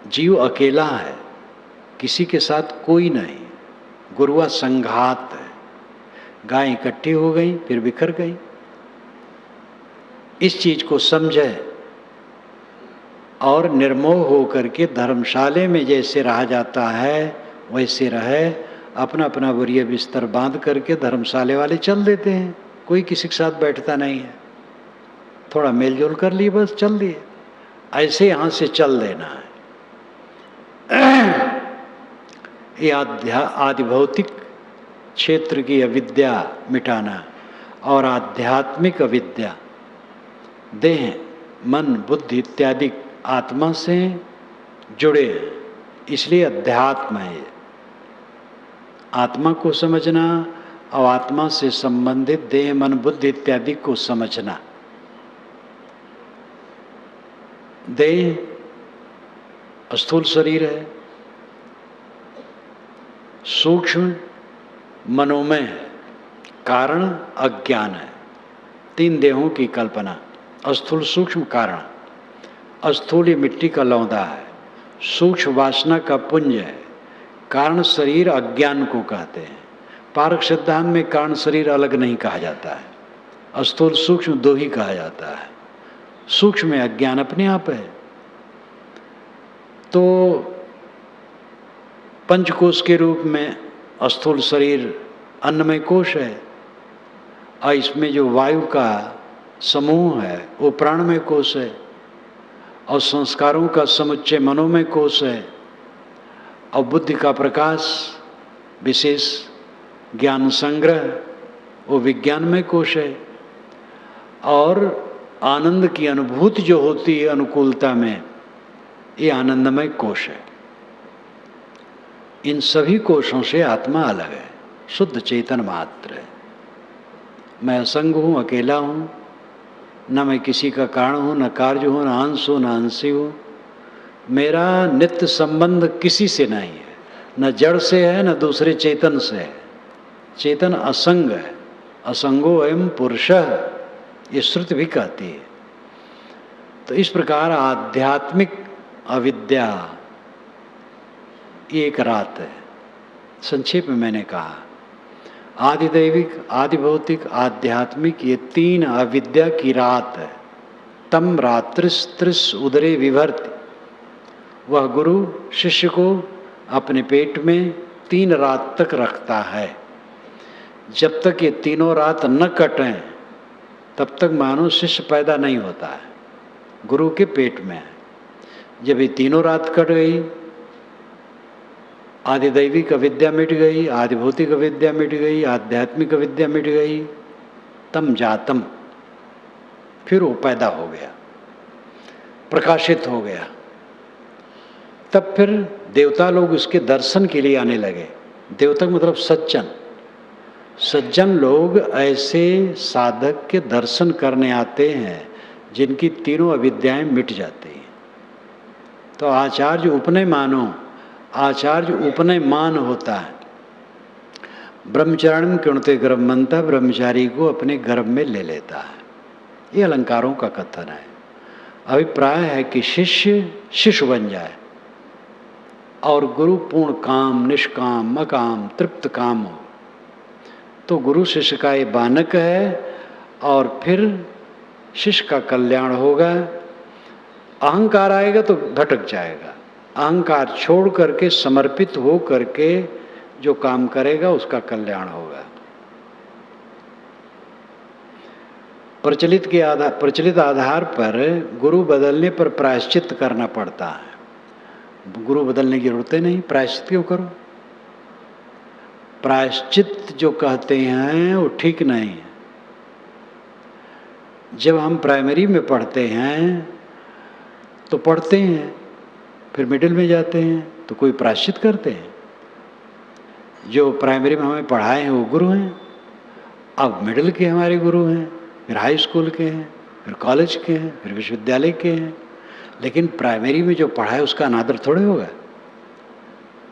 जीव अकेला है, किसी के साथ कोई नहीं। गुरुआ संघात है, गाय इकट्ठी हो गई फिर बिखर गई। इस चीज को समझे और निर्मोह होकर के धर्मशाले में जैसे रहा जाता है वैसे रहे। अपना अपना बोरिया बिस्तर बांध करके धर्मशाले वाले चल देते हैं, कोई किसी के साथ बैठता नहीं है। थोड़ा मेलजोल कर लिए बस चल दिए, ऐसे यहाँ से चल देना है। ये आदि भौतिक क्षेत्र की अविद्या मिटाना और आध्यात्मिक अविद्या, देह मन बुद्धि इत्यादि आत्मा से जुड़े हैं, इसलिए अध्यात्म है। आत्मा को समझना और आत्मा से संबंधित देह मन बुद्धि इत्यादि को समझना। देह स्थूल शरीर है, सूक्ष्म मनोमय है, कारण अज्ञान है। तीन देहों की कल्पना, स्थूल सूक्ष्म कारण। स्थूल ये मिट्टी का लौंदा है, सूक्ष्म वासना का पुंज है, कारण शरीर अज्ञान को कहते हैं। पारक सिद्धांत में कारण शरीर अलग नहीं कहा जाता है, स्थूल सूक्ष्म दो ही कहा जाता है। सूक्ष्म में अज्ञान अपने आप है। तो पंचकोश के रूप में स्थूल शरीर अन्नमय कोश है, और इसमें जो वायु का समूह है वो प्राणमय कोश है, और संस्कारों का समुच्चय मनोमय कोश है, और बुद्धि का प्रकाश विशेष ज्ञान संग्रह वो विज्ञानमय कोश है, और आनंद की अनुभूति जो होती है अनुकूलता में, ये आनंदमय कोश है। इन सभी कोशों से आत्मा अलग है, शुद्ध चेतन मात्र है। मैं असंग हूँ, अकेला हूँ, न मैं किसी का कारण हूँ, न कार्य हूँ, न अंश हूँ, न अंशी हूँ। मेरा नित्य संबंध किसी से नहीं है, न जड़ से है न दूसरे चेतन से है। चेतन असंग है, असंगो अयम पुरुषः, ये श्रुति भी कहती है। तो इस प्रकार आध्यात्मिक अविद्या ये एक रात है। संक्षेप में मैंने कहा आदिदैविक, आदिभौतिक, आध्यात्मिक ये 3 अविद्या की रात है। तम रात्रिस त्रिस उदरे विभर्ति। वह गुरु शिष्य को अपने पेट में 3 रात तक रखता है। जब तक ये तीनों रात न कटें तब तक मानो शिष्य पैदा नहीं होता है, गुरु के पेट में है। जब ये तीनों रात कट गई, आदिदैविक अविद्या मिट गई, आदिभौतिक अविद्या मिट गई, आध्यात्मिक अविद्या मिट गई, तम जातम, फिर वो पैदा हो गया, प्रकाशित हो गया। तब फिर देवता लोग उसके दर्शन के लिए आने लगे। देवता मतलब सज्जन। सज्जन लोग ऐसे साधक के दर्शन करने आते हैं जिनकी तीनों अविद्याएं मिट जाती हैं। तो आचार्य उपनय मानो, आचार्य उपनय मान होता है। ब्रह्मचरण कृणते गर्भमंता, ब्रह्मचारी को अपने गर्भ में ले लेता है। ये अलंकारों का कथन है। अभिप्राय है कि शिष्य शिष्य बन जाए और गुरु पूर्ण काम, निष्काम, अकाम, तृप्त काम हो। तो गुरु शिष्य का ये बानक है और फिर शिष्य का कल्याण होगा। अहंकार आएगा तो भटक जाएगा। अहंकार छोड़ करके, समर्पित हो करके जो काम करेगा उसका कल्याण होगा। प्रचलित आधार पर गुरु बदलने पर प्रायश्चित करना पड़ता है। गुरु बदलने की जरूरत नहीं, प्रायश्चित क्यों करो? प्रायश्चित जो कहते हैं वो ठीक नहीं है। जब हम प्राइमरी में पढ़ते हैं तो पढ़ते हैं, फिर मिडिल में जाते हैं तो कोई प्रायश्चित करते हैं। जो प्राइमरी में हमें पढ़ाए हैं वो गुरु हैं, अब मिडिल के हमारे गुरु हैं, फिर हाई स्कूल के हैं, फिर कॉलेज के हैं, फिर विश्वविद्यालय के हैं। लेकिन प्राइमरी में जो पढ़ा है उसका अनादर थोड़े होगा।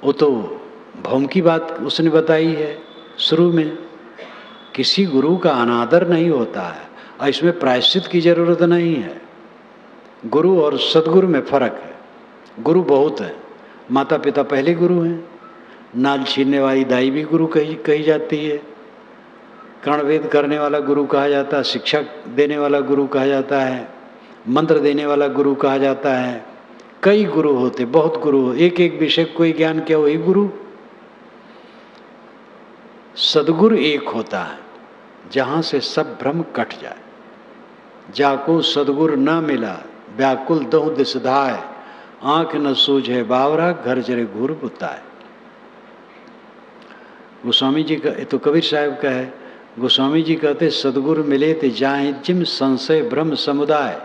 वो तो भौम की बात उसने बताई है शुरू में। किसी गुरु का अनादर नहीं होता है और इसमें प्रायश्चित की जरूरत नहीं है। गुरु और सदगुरु में फर्क है। गुरु बहुत है, माता पिता पहले गुरु हैं, नाल छीनने वाली दाई भी गुरु कही जाती है, कर्णवेद करने वाला गुरु कहा जाता है, शिक्षा देने वाला गुरु कहा जाता है, मंत्र देने वाला गुरु कहा जाता है। कई गुरु होते, बहुत गुरु, एक एक विषय कोई ज्ञान क्या वही गुरु। सदगुरु एक होता है जहाँ से सब भ्रम कट जाए। जाको सदगुरु न मिला व्याकुल दहु दिस धाय, आँख न सूझे बावरा घर जरे घूर बुताए। गोस्वामी जी का, ये तो कबीर साहब का है। गोस्वामी जी कहते सदगुरु मिले ते जाए जिम संशय भ्रम समुदाय।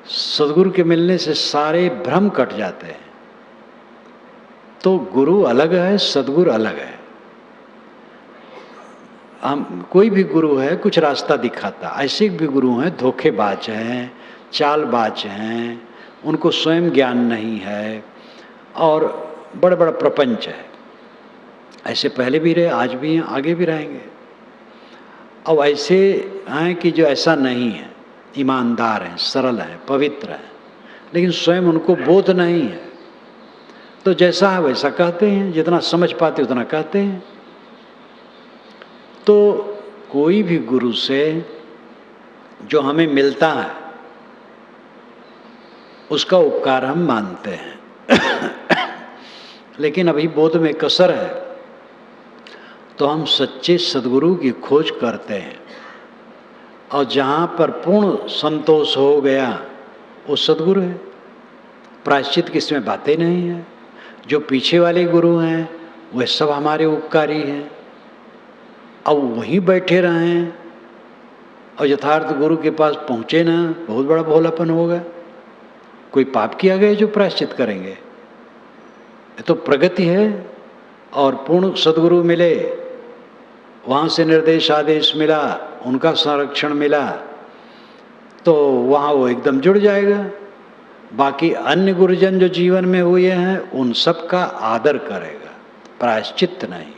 सदगुरु के मिलने से सारे भ्रम कट जाते हैं। तो गुरु अलग है, सदगुरु अलग है। हम कोई भी गुरु है कुछ रास्ता दिखाता, ऐसे भी गुरु हैं धोखेबाज हैं, चालबाज हैं, उनको स्वयं ज्ञान नहीं है और बड़ा बड़ा प्रपंच है। ऐसे पहले भी रहे, आज भी हैं, आगे भी रहेंगे। अब ऐसे हैं कि जो ऐसा नहीं है, ईमानदार हैं, सरल हैं, पवित्र हैं, लेकिन स्वयं उनको बोध नहीं है। तो जैसा है वैसा कहते हैं, जितना समझ पाते उतना कहते हैं। तो कोई भी गुरु से जो हमें मिलता है उसका उपकार हम मानते हैं। लेकिन अभी बोध में कसर है, तो हम सच्चे सद्गुरु की खोज करते हैं और जहाँ पर पूर्ण संतोष हो गया वो सद्गुरु है। प्रायश्चित की इसमें बातें नहीं है। जो पीछे वाले गुरु हैं वे सब हमारे उपकारी हैं। अब वहीं बैठे रहें और यथार्थ गुरु के पास पहुँचे ना, बहुत बड़ा भोलापन होगा। कोई पाप किया गया जो प्रायश्चित करेंगे? ये तो प्रगति है। और पूर्ण सद्गुरु मिले, वहाँ से निर्देश आदेश मिला, उनका संरक्षण मिला, तो वहाँ वो एकदम जुड़ जाएगा। बाकी अन्य गुरुजन जो जीवन में हुए हैं उन सब का आदर करेगा, प्रायश्चित नहीं।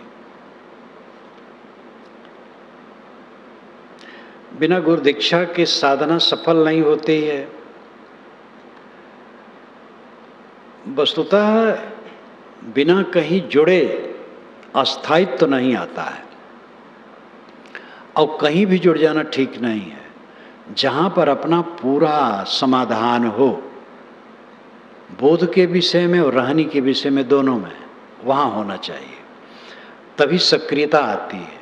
बिना गुरु दीक्षा के साधना सफल नहीं होती है। वस्तुतः बिना कहीं जुड़े अस्थायित्व तो नहीं आता है, और कहीं भी जुड़ जाना ठीक नहीं है। जहाँ पर अपना पूरा समाधान हो, बोध के विषय में और रहनी के विषय में, दोनों में, वहाँ होना चाहिए, तभी सक्रियता आती है।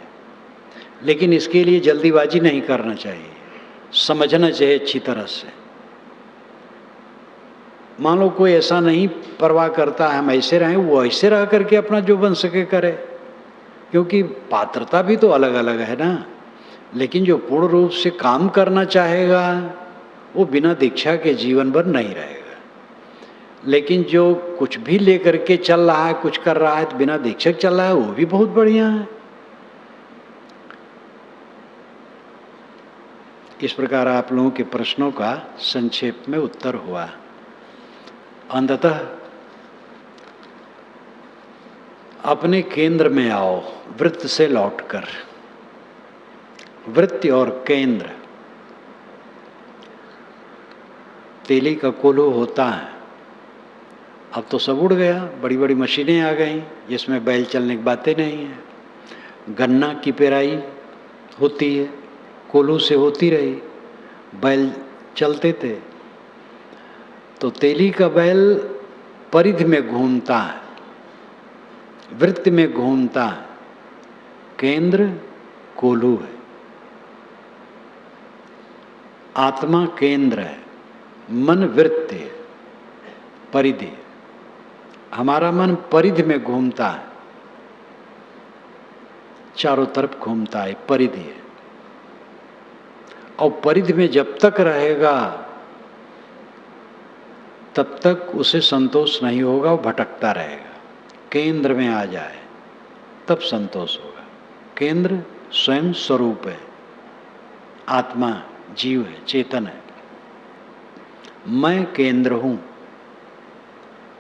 लेकिन इसके लिए जल्दीबाजी नहीं करना चाहिए, समझना चाहिए अच्छी तरह से। मान लो कोई ऐसा नहीं परवाह करता है हम ऐसे रहें, वो ऐसे रह करके अपना जो बन सके करे, क्योंकि पात्रता भी तो अलग अलग है ना। लेकिन जो पूर्ण रूप से काम करना चाहेगा वो बिना दीक्षा के जीवन भर नहीं रहेगा। लेकिन जो कुछ भी लेकर के चल रहा है, कुछ कर रहा है, तो बिना दीक्षा चल रहा है, वो भी बहुत बढ़िया है। इस प्रकार आप लोगों के प्रश्नों का संक्षेप में उत्तर हुआ। अंततः अपने केंद्र में आओ, वृत्त से लौटकर। वृत्ति और केंद्र, तेली का कोल्हू होता है। अब तो सब उड़ गया, बड़ी बड़ी मशीनें आ गई जिसमें बैल चलने की बातें नहीं है। गन्ना की पेराई होती है, कोल्हू से होती रही, बैल चलते थे। तो तेली का बैल परिधि में घूमता है, वृत्ति में घूमता है। केंद्र कोल्हू है, आत्मा केंद्र है, मन वृत्ति है, परिधि। हमारा मन परिधि में घूमता है, चारों तरफ घूमता है, परिधि है। और परिधि में जब तक रहेगा तब तक उसे संतोष नहीं होगा, वो भटकता रहेगा। केंद्र में आ जाए तब संतोष होगा। केंद्र स्वयं स्वरूप है, आत्मा जीव है, चेतन है। मैं केंद्र हूं,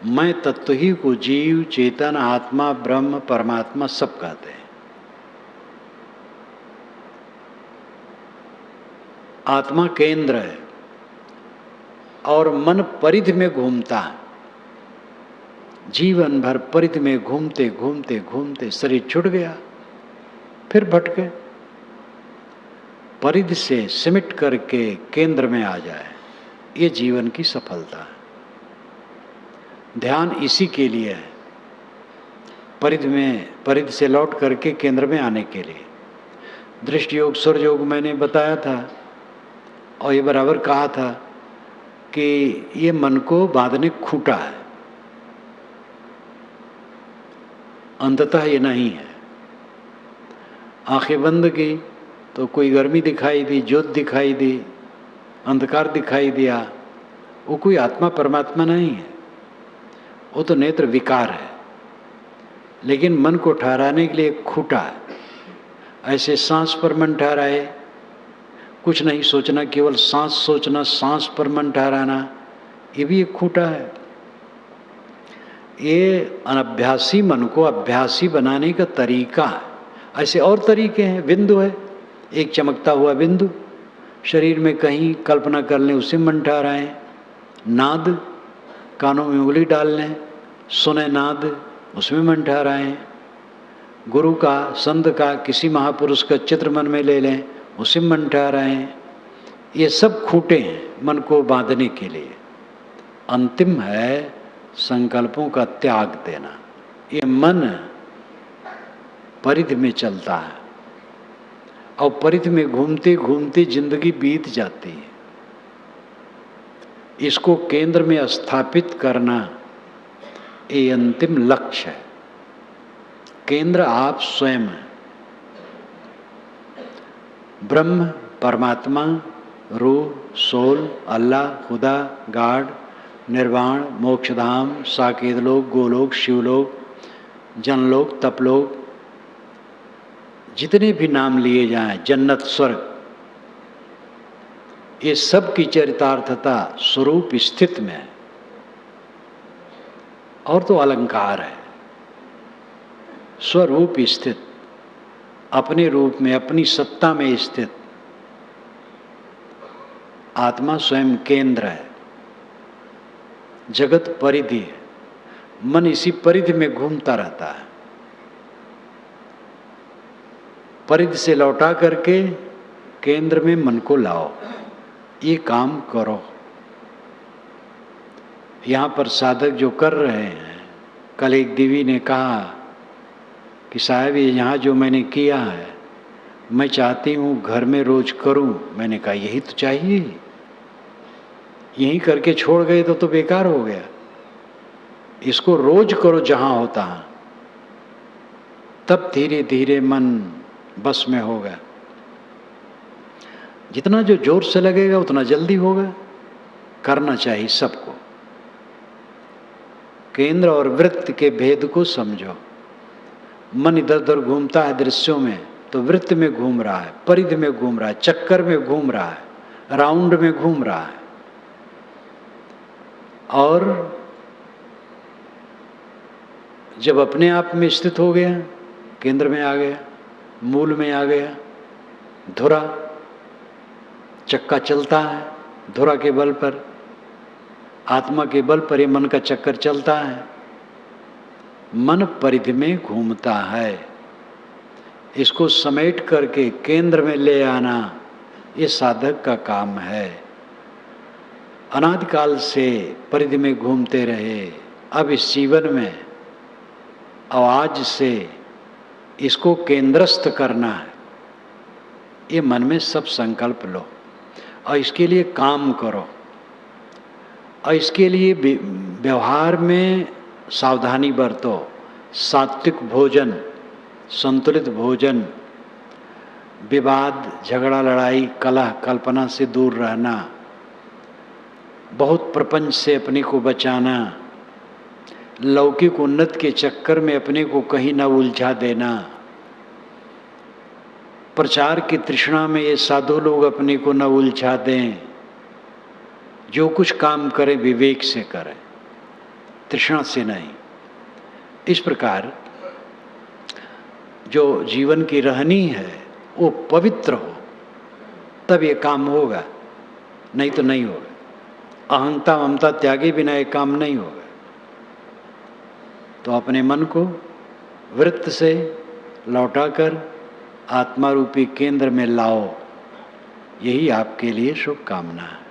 मैं तत्व ही को जीव, चेतन, आत्मा, ब्रह्म, परमात्मा सब कहते हैं। आत्मा केंद्र है और मन परिधि में घूमता है। जीवन भर परिधि में घूमते घूमते घूमते शरीर छूट गया, फिर भटके। परिधि से सिमट करके केंद्र में आ जाए, ये जीवन की सफलता है। ध्यान इसी के लिए है, परिधि से लौट करके केंद्र में आने के लिए। दृष्टि योग, सूर्य योग मैंने बताया था और ये बराबर कहा था कि ये मन को बांधने खूंटा है, अंततः ये नहीं है। आंखें बंद की तो कोई गर्मी दिखाई दी, ज्योत दिखाई दी, अंधकार दिखाई दिया, वो कोई आत्मा परमात्मा नहीं है, वो तो नेत्र विकार है। लेकिन मन को ठहराने के लिए खूंटा है। ऐसे सांस पर मन ठहराए, कुछ नहीं सोचना, केवल सांस सोचना, सांस पर मन ठहराना, ये भी एक खूंटा है। ये अनभ्यासी मन को अभ्यासी बनाने का तरीका है। ऐसे और तरीके हैं। बिंदु है, एक चमकता हुआ बिंदु, शरीर में कहीं कल्पना कर लें, उसे मन ठहराएं। नाद, कानों में उंगली डाल लें, सुने नाद, उसमें मन ठहराएं। गुरु का, संत का, किसी महापुरुष का चित्र मन में ले लें, उसे मन ठहराएं। ये सब खूंटे हैं मन को बांधने के लिए। अंतिम है संकल्पों का त्याग देना। ये मन परिधि में चलता है और परिधि में घूमते घूमते जिंदगी बीत जाती है। इसको केंद्र में स्थापित करना ये अंतिम लक्ष्य है। केंद्र आप स्वयं हैं। ब्रह्म, परमात्मा, रूह, सोल, अल्लाह, खुदा, गॉड, निर्वाण, मोक्षधाम, साकेत लोक, गोलोक, शिवलोक, जनलोक, तपलोक, जितने भी नाम लिए जाएं, जन्नत, स्वर्ग, ये सब की चरितार्थता स्वरूप स्थित में है। और तो अलंकार है। स्वरूप स्थित, अपने रूप में, अपनी सत्ता में स्थित, आत्मा स्वयं केंद्र है, जगत परिधि है, मन इसी परिधि में घूमता रहता है। परिधि से लौटा करके केंद्र में मन को लाओ, ये काम करो। यहाँ पर साधक जो कर रहे हैं, कल एक देवी ने कहा कि साहब ये यहाँ जो मैंने किया है, मैं चाहती हूँ घर में रोज करूँ। मैंने कहा यही तो चाहिए, यहीं करके छोड़ गए तो बेकार हो गया। इसको रोज करो जहाँ होता है, तब धीरे धीरे मन बस में होगा। जितना जो जोर से लगेगा उतना जल्दी होगा। करना चाहिए सबको। केंद्र और वृत्त के भेद को समझो। मन इधर उधर घूमता है दृश्यों में, तो वृत्त में घूम रहा है, परिधि में घूम रहा है, चक्कर में घूम रहा है, राउंड में घूम रहा है। और जब अपने आप में स्थित हो गया, केंद्र में आ गया, मूल में आ गया, धुरा, चक्का चलता है धुरा के बल पर, आत्मा के बल पर ये मन का चक्कर चलता है। मन परिधि में घूमता है, इसको समेट करके केंद्र में ले आना ये साधक का काम है। अनादिकाल से परिधि में घूमते रहे, अब इस जीवन में आज से इसको केंद्रस्थ करना है। ये मन में सब संकल्प लो और इसके लिए काम करो। और इसके लिए व्यवहार में सावधानी बरतो। सात्विक भोजन, संतुलित भोजन, विवाद, झगड़ा, लड़ाई, कलह, कल्पना से दूर रहना, बहुत प्रपंच से अपने को बचाना, लौकिक उन्नति के चक्कर में अपने को कहीं न उलझा देना, प्रचार की तृष्णा में ये साधु लोग अपने को न उलझा दें। जो कुछ काम करें विवेक से करें, तृष्णा से नहीं। इस प्रकार जो जीवन की रहनी है वो पवित्र हो, तब ये काम होगा, नहीं तो नहीं होगा। अहंता ममता त्यागे बिना ये काम नहीं होगा। तो अपने मन को वृत्त से लौटाकर आत्मा रूपी केंद्र में लाओ, यही आपके लिए शुभकामना है।